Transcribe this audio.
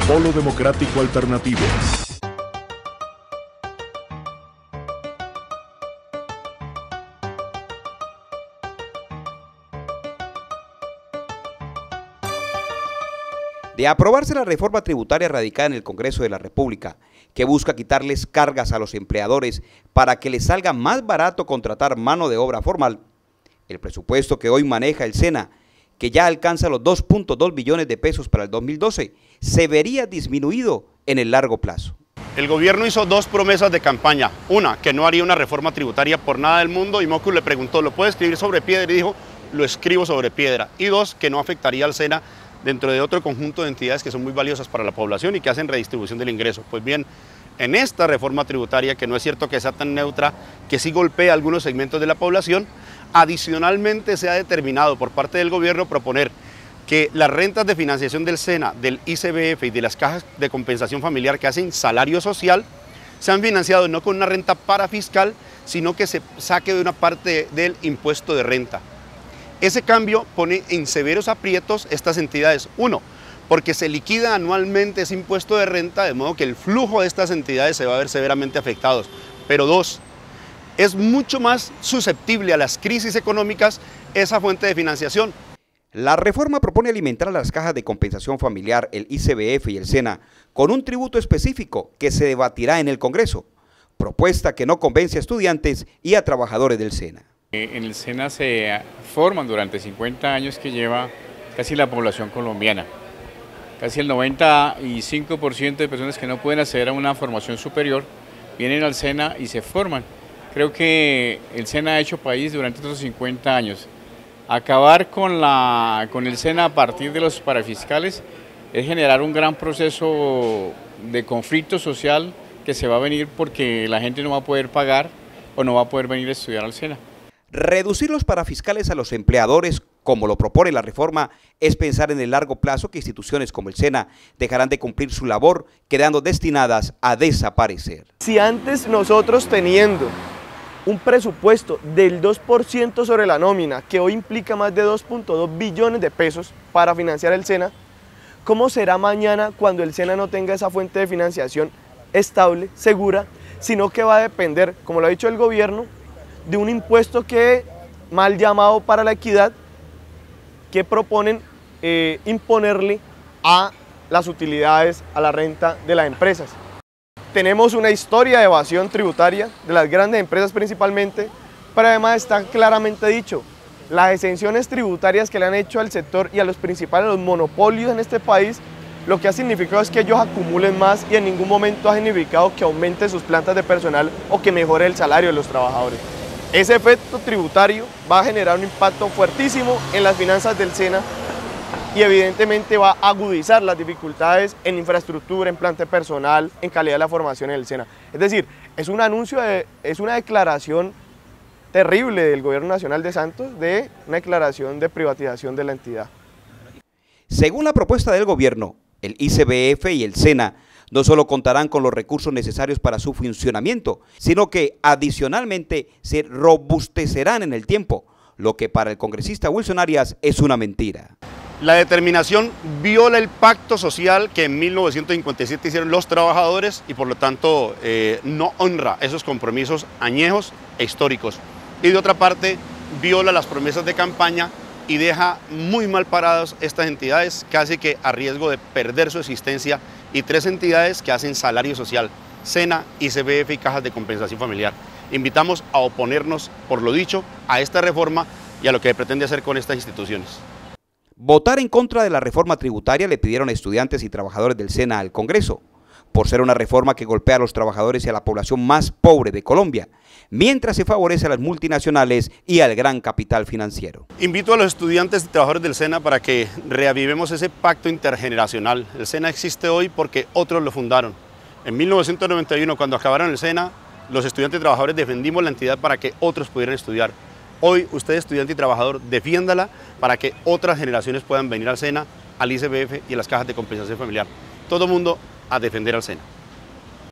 Polo Democrático Alternativo. De aprobarse la reforma tributaria radicada en el Congreso de la República, que busca quitarles cargas a los empleadores para que les salga más barato contratar mano de obra formal, el presupuesto que hoy maneja el SENA, que ya alcanza los 2.2 billones de pesos para el 2012, se vería disminuido en el largo plazo. El gobierno hizo dos promesas de campaña. Una, que no haría una reforma tributaria por nada del mundo, y Mocus le preguntó, ¿lo puede escribir sobre piedra? Y dijo, lo escribo sobre piedra. Y dos, que no afectaría al SENA dentro de otro conjunto de entidades que son muy valiosas para la población y que hacen redistribución del ingreso. Pues bien, en esta reforma tributaria, que no es cierto que sea tan neutra, que sí golpea algunos segmentos de la población, adicionalmente se ha determinado por parte del gobierno proponer que las rentas de financiación del SENA, del ICBF y de las cajas de compensación familiar que hacen salario social, sean financiados no con una renta parafiscal, sino que se saque de una parte del impuesto de renta. Ese cambio pone en severos aprietos estas entidades. Uno, porque se liquida anualmente ese impuesto de renta, de modo que el flujo de estas entidades se va a ver severamente afectados. Pero dos, es mucho más susceptible a las crisis económicas esa fuente de financiación. La reforma propone alimentar a las cajas de compensación familiar, el ICBF y el SENA, con un tributo específico que se debatirá en el Congreso, propuesta que no convence a estudiantes y a trabajadores del SENA. En el SENA se forman durante 50 años que lleva casi la población colombiana. Casi el 95% de personas que no pueden acceder a una formación superior vienen al SENA y se forman. Creo que el SENA ha hecho país durante estos 50 años. Acabar con el SENA a partir de los parafiscales es generar un gran proceso de conflicto social que se va a venir porque la gente no va a poder pagar o no va a poder venir a estudiar al SENA. Reducir los parafiscales a los empleadores, como lo propone la reforma, es pensar en el largo plazo que instituciones como el SENA dejarán de cumplir su labor, quedando destinadas a desaparecer. Si antes nosotros teniendo un presupuesto del 2% sobre la nómina, que hoy implica más de 2.2 billones de pesos para financiar el SENA, ¿cómo será mañana cuando el SENA no tenga esa fuente de financiación estable, segura, sino que va a depender, como lo ha dicho el gobierno, de un impuesto que, mal llamado para la equidad, que proponen imponerle a las utilidades, a la renta de las empresas? Tenemos una historia de evasión tributaria de las grandes empresas principalmente, pero además está claramente dicho, las exenciones tributarias que le han hecho al sector y a los principales, los monopolios en este país, lo que ha significado es que ellos acumulen más y en ningún momento ha significado que aumente sus plantas de personal o que mejore el salario de los trabajadores. Ese efecto tributario va a generar un impacto fuertísimo en las finanzas del SENA y evidentemente va a agudizar las dificultades en infraestructura, en planta personal, en calidad de la formación en el SENA. Es decir, es un anuncio, es una declaración terrible del Gobierno Nacional de Santos, de una declaración de privatización de la entidad. Según la propuesta del gobierno, el ICBF y el SENA no solo contarán con los recursos necesarios para su funcionamiento, sino que adicionalmente se robustecerán en el tiempo, lo que para el congresista Wilson Arias es una mentira. La determinación viola el pacto social que en 1957 hicieron los trabajadores y por lo tanto no honra esos compromisos añejos e históricos. Y de otra parte, viola las promesas de campaña y deja muy mal paradas estas entidades, casi que a riesgo de perder su existencia, y tres entidades que hacen salario social, SENA, ICBF y cajas de compensación familiar. Invitamos a oponernos, por lo dicho, a esta reforma y a lo que pretende hacer con estas instituciones. Votar en contra de la reforma tributaria le pidieron estudiantes y trabajadores del SENA al Congreso, por ser una reforma que golpea a los trabajadores y a la población más pobre de Colombia, mientras se favorece a las multinacionales y al gran capital financiero. Invito a los estudiantes y trabajadores del SENA para que reavivemos ese pacto intergeneracional. El SENA existe hoy porque otros lo fundaron. En 1991, cuando acabaron el SENA, los estudiantes y trabajadores defendimos la entidad para que otros pudieran estudiar. Hoy, usted, estudiante y trabajador, defiéndala para que otras generaciones puedan venir al SENA, al ICBF y a las cajas de compensación familiar. Todo mundo a defender al SENA.